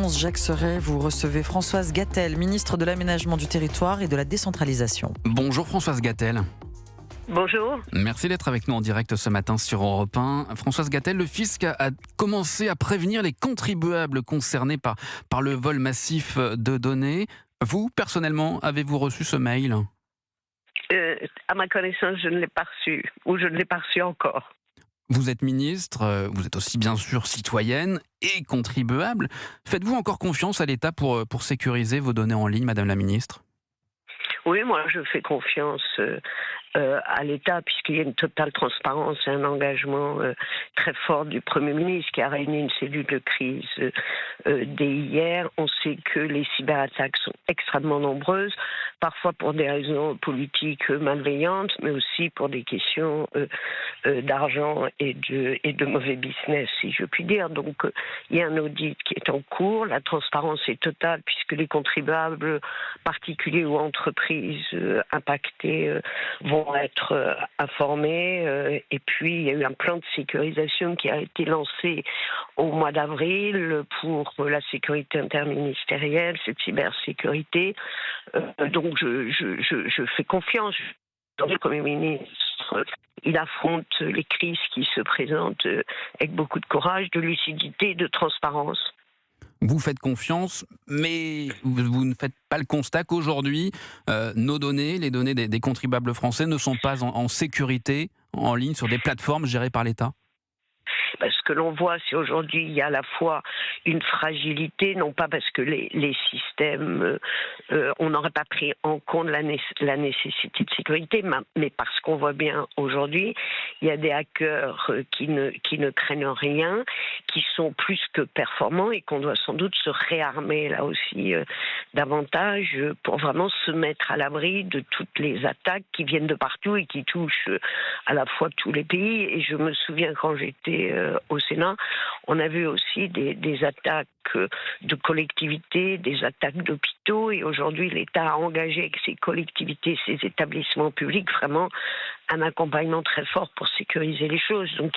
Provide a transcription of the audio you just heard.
11, Jacques Serret, vous recevez Françoise Gatel, ministre de l'Aménagement du Territoire et de la Décentralisation. Bonjour Françoise Gatel. Bonjour. Merci d'être avec nous en direct ce matin sur Europe 1. Françoise Gatel, le fisc a commencé à prévenir les contribuables concernés par le vol massif de données. Vous, personnellement, avez-vous reçu ce mail ? À ma connaissance, je ne l'ai pas reçu, ou je ne l'ai pas reçu encore. Vous êtes ministre, vous êtes aussi bien sûr citoyenne et contribuable. Faites-vous encore confiance à l'État pour sécuriser vos données en ligne, Madame la Ministre ? Oui, moi je fais confiance à l'État puisqu'il y a une totale transparence et un engagement très fort du Premier ministre qui a réuni une cellule de crise dès hier. On sait que les cyberattaques sont extrêmement nombreuses, parfois pour des raisons politiques malveillantes, mais aussi pour des questions d'argent et de mauvais business, si je puis dire. Donc il y a un audit qui est en cours, la transparence est totale puisque les contribuables particuliers ou entreprises impactées vont être informés. Et puis, il y a eu un plan de sécurisation qui a été lancé au mois d'avril pour la sécurité interministérielle, cette cybersécurité. Donc, je fais confiance. Le Premier ministre, il affronte les crises qui se présentent avec beaucoup de courage, de lucidité et de transparence. Vous faites confiance, mais vous ne faites pas le constat qu'aujourd'hui, nos données, les données des contribuables français ne sont pas en sécurité en ligne sur des plateformes gérées par l'État ? Ce que l'on voit, c'est aujourd'hui, il y a à la fois une fragilité, non pas parce que les systèmes, on n'aurait pas pris en compte la nécessité de sécurité, mais parce qu'on voit bien aujourd'hui, il y a des hackers qui ne craignent rien, qui sont plus que performants et qu'on doit sans doute se réarmer là aussi davantage pour vraiment se mettre à l'abri de toutes les attaques qui viennent de partout et qui touchent à la fois tous les pays. Et je me souviens quand j'étais au Sénat, on a vu aussi des attaques de collectivités, des attaques d'hôpitaux, et aujourd'hui l'État a engagé avec ses collectivités, ses établissements publics, vraiment un accompagnement très fort pour sécuriser les choses. Donc